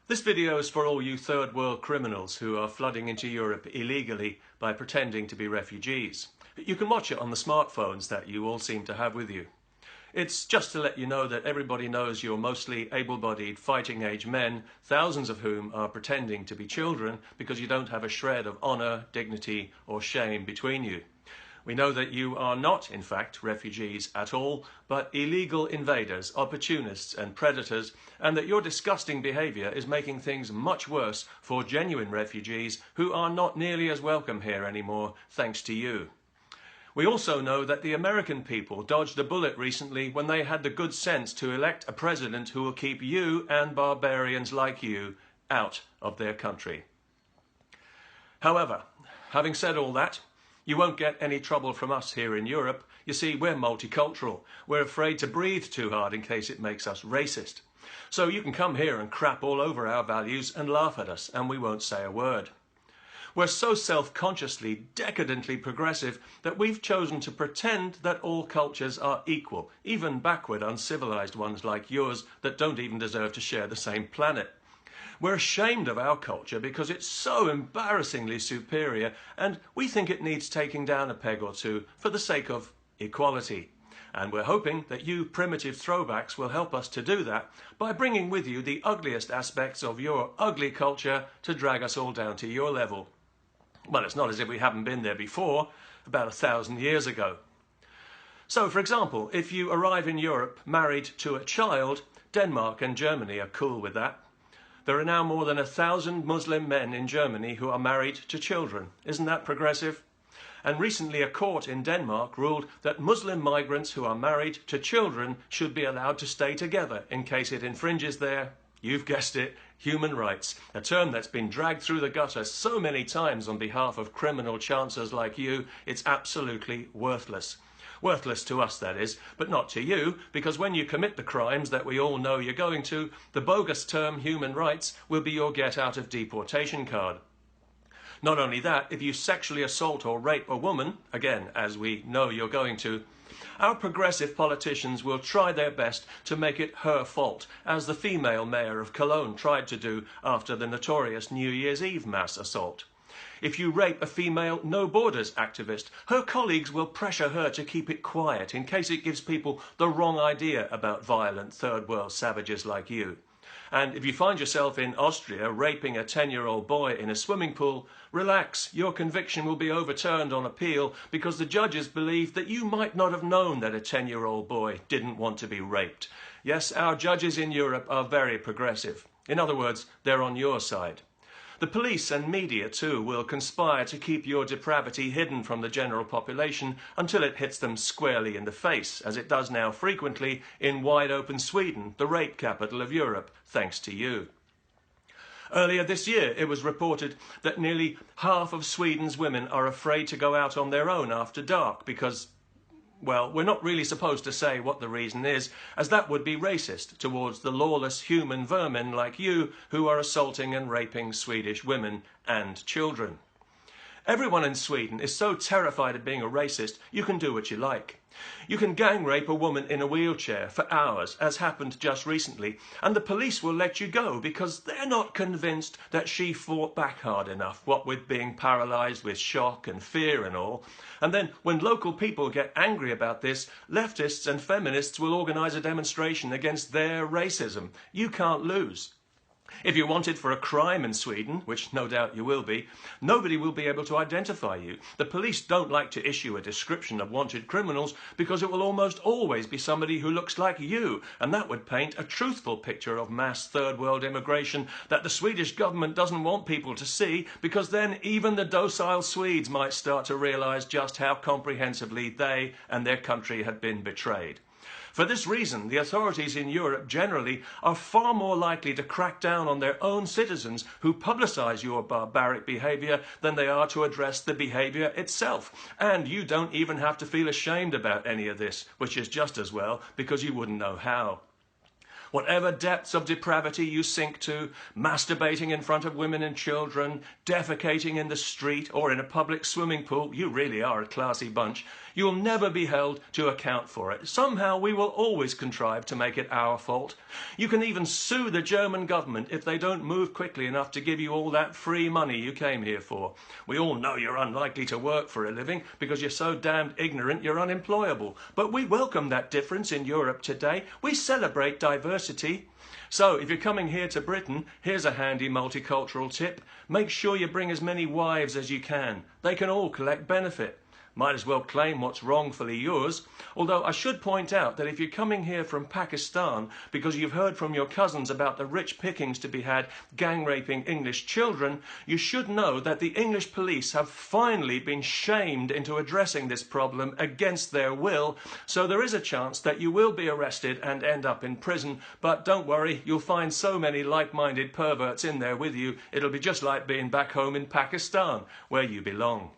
This video is for all you third world criminals who are flooding into Europe illegally by pretending to be refugees. You can watch it on the smartphones that you all seem to have with you. It's just to let you know that everybody knows you're mostly able-bodied fighting-age men, thousands of whom are pretending to be children because you don't have a shred of honour, dignity or shame between you. We know that you are not, in fact, refugees at all, but illegal invaders, opportunists and predators, and that your disgusting behaviour is making things much worse for genuine refugees who are not nearly as welcome here anymore, thanks to you. We also know that the American people dodged a bullet recently when they had the good sense to elect a president who will keep you and barbarians like you out of their country. However, having said all that, you won't get any trouble from us here in Europe. You see, we're multicultural. We're afraid to breathe too hard in case it makes us racist. So you can come here and crap all over our values and laugh at us, and we won't say a word. We're so self-consciously, decadently progressive that we've chosen to pretend that all cultures are equal, even backward, uncivilized ones like yours that don't even deserve to share the same planet. We're ashamed of our culture because it's so embarrassingly superior, and we think it needs taking down a peg or two for the sake of equality. And we're hoping that you primitive throwbacks will help us to do that by bringing with you the ugliest aspects of your ugly culture to drag us all down to your level. Well, it's not as if we haven't been there before, about 1,000 years ago. So, for example, if you arrive in Europe married to a child, Denmark and Germany are cool with that. There are now more than 1,000 Muslim men in Germany who are married to children. Isn't that progressive? And recently a court in Denmark ruled that Muslim migrants who are married to children should be allowed to stay together in case it infringes their, you've guessed it, human rights, a term that's been dragged through the gutter so many times on behalf of criminal chancers like you, it's absolutely worthless. Worthless to us, that is, but not to you, because when you commit the crimes that we all know you're going to, the bogus term human rights will be your get-out-of-deportation card. Not only that, if you sexually assault or rape a woman, again, as we know you're going to, our progressive politicians will try their best to make it her fault, as the female mayor of Cologne tried to do after the notorious New Year's Eve mass assault. If you rape a female No Borders activist, her colleagues will pressure her to keep it quiet in case it gives people the wrong idea about violent third world savages like you. And if you find yourself in Austria raping a 10-year-old boy in a swimming pool, relax, your conviction will be overturned on appeal because the judges believe that you might not have known that a 10-year-old boy didn't want to be raped. Yes, our judges in Europe are very progressive. In other words, they're on your side. The police and media too will conspire to keep your depravity hidden from the general population until it hits them squarely in the face, as it does now frequently in wide-open Sweden, the rape capital of Europe, thanks to you. Earlier this year, it was reported that nearly half of Sweden's women are afraid to go out on their own after dark because, well, we're not really supposed to say what the reason is, as that would be racist towards the lawless human vermin like you who are assaulting and raping Swedish women and children. Everyone in Sweden is so terrified of being a racist, you can do what you like. You can gang rape a woman in a wheelchair for hours, as happened just recently, and the police will let you go because they're not convinced that she fought back hard enough, what with being paralysed with shock and fear and all. And then, when local people get angry about this, leftists and feminists will organise a demonstration against their racism. You can't lose. If you're wanted for a crime in Sweden, which no doubt you will be, nobody will be able to identify you. The police don't like to issue a description of wanted criminals because it will almost always be somebody who looks like you, and that would paint a truthful picture of mass third world immigration that the Swedish government doesn't want people to see, because then even the docile Swedes might start to realise just how comprehensively they and their country had been betrayed. For this reason, the authorities in Europe generally are far more likely to crack down on their own citizens who publicise your barbaric behaviour than they are to address the behaviour itself. And you don't even have to feel ashamed about any of this, which is just as well, because you wouldn't know how. Whatever depths of depravity you sink to, masturbating in front of women and children, defecating in the street or in a public swimming pool, you really are a classy bunch. You'll never be held to account for it. Somehow we will always contrive to make it our fault. You can even sue the German government if they don't move quickly enough to give you all that free money you came here for. We all know you're unlikely to work for a living because you're so damned ignorant you're unemployable. But we welcome that difference in Europe today. We celebrate diversity. So if you're coming here to Britain, here's a handy multicultural tip. Make sure you bring as many wives as you can. They can all collect benefit. Might as well claim what's wrongfully yours. Although I should point out that if you're coming here from Pakistan because you've heard from your cousins about the rich pickings to be had gang raping English children, you should know that the English police have finally been shamed into addressing this problem against their will. So there is a chance that you will be arrested and end up in prison. But don't worry, you'll find so many like-minded perverts in there with you. It'll be just like being back home in Pakistan, where you belong.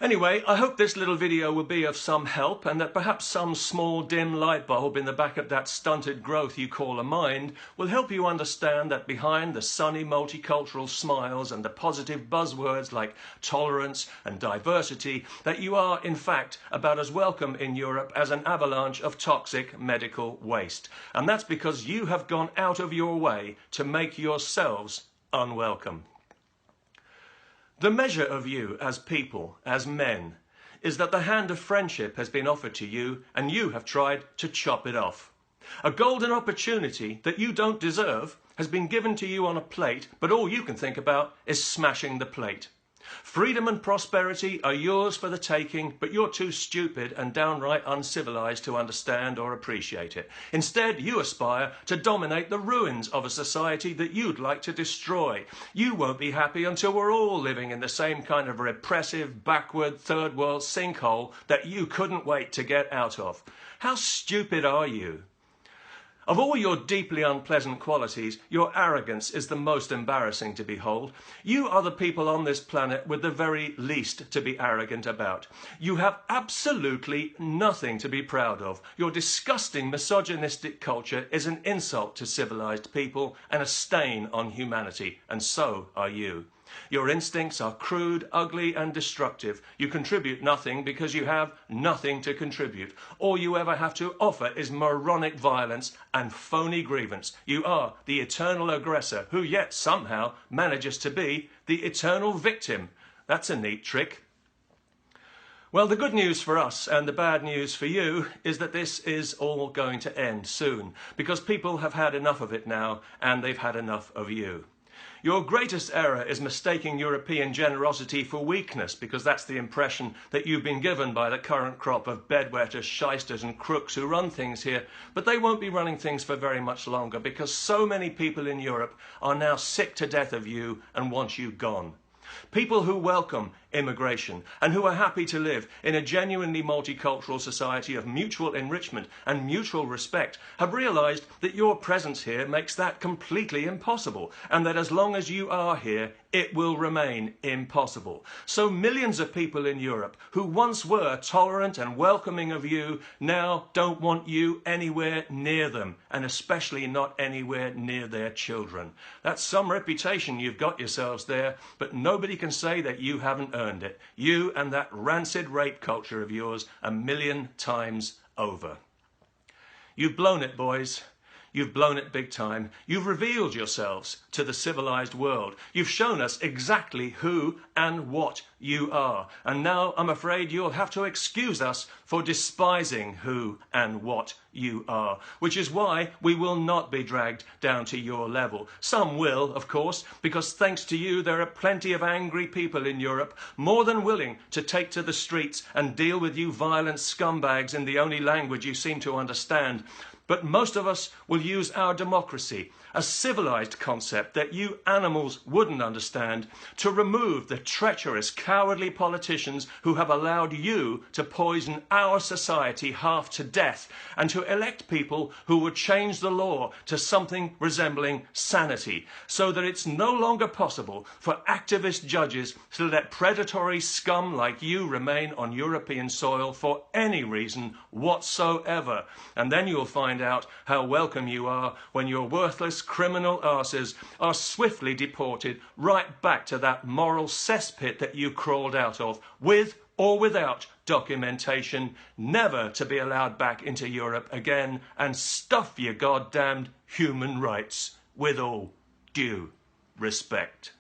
Anyway, I hope this little video will be of some help and that perhaps some small dim light bulb in the back of that stunted growth you call a mind will help you understand that behind the sunny multicultural smiles and the positive buzzwords like tolerance and diversity, that you are in fact about as welcome in Europe as an avalanche of toxic medical waste. And that's because you have gone out of your way to make yourselves unwelcome. The measure of you as people, as men, is that the hand of friendship has been offered to you and you have tried to chop it off. A golden opportunity that you don't deserve has been given to you on a plate, but all you can think about is smashing the plate. Freedom and prosperity are yours for the taking, but you're too stupid and downright uncivilized to understand or appreciate it. Instead, you aspire to dominate the ruins of a society that you'd like to destroy. You won't be happy until we're all living in the same kind of repressive, backward, third world sinkhole that you couldn't wait to get out of. How stupid are you? Of all your deeply unpleasant qualities, your arrogance is the most embarrassing to behold. You are the people on this planet with the very least to be arrogant about. You have absolutely nothing to be proud of. Your disgusting misogynistic culture is an insult to civilized people and a stain on humanity, and so are you. Your instincts are crude, ugly and destructive. You contribute nothing because you have nothing to contribute. All you ever have to offer is moronic violence and phony grievance. You are the eternal aggressor who yet somehow manages to be the eternal victim. That's a neat trick. Well, the good news for us and the bad news for you is that this is all going to end soon because people have had enough of it now and they've had enough of you. Your greatest error is mistaking European generosity for weakness because that's the impression that you've been given by the current crop of bedwetters, shysters and crooks who run things here. But they won't be running things for very much longer because so many people in Europe are now sick to death of you and want you gone. People who welcome immigration and who are happy to live in a genuinely multicultural society of mutual enrichment and mutual respect have realized that your presence here makes that completely impossible, and that as long as you are here, it will remain impossible. So millions of people in Europe who once were tolerant and welcoming of you now don't want you anywhere near them, and especially not anywhere near their children. That's some reputation you've got yourselves there, but nobody can say that you haven't earned it. You and that rancid rape culture of yours 1,000,000 times over. You've blown it, boys. You've blown it big time. You've revealed yourselves to the civilized world. You've shown us exactly who and what you are. And now I'm afraid you'll have to excuse us for despising who and what you are, which is why we will not be dragged down to your level. Some will, of course, because thanks to you there are plenty of angry people in Europe more than willing to take to the streets and deal with you violent scumbags in the only language you seem to understand. But most of us will use our democracy, a civilized concept that you animals wouldn't understand, to remove the treacherous, cowardly politicians who have allowed you to poison our society half to death, and to elect people who would change the law to something resembling sanity, so that it's no longer possible for activist judges to let predatory scum like you remain on European soil for any reason whatsoever. And then you'll find find out how welcome you are when your worthless criminal arses are swiftly deported right back to that moral cesspit that you crawled out of, with or without documentation, never to be allowed back into Europe again, and stuff your goddamned human rights, with all due respect.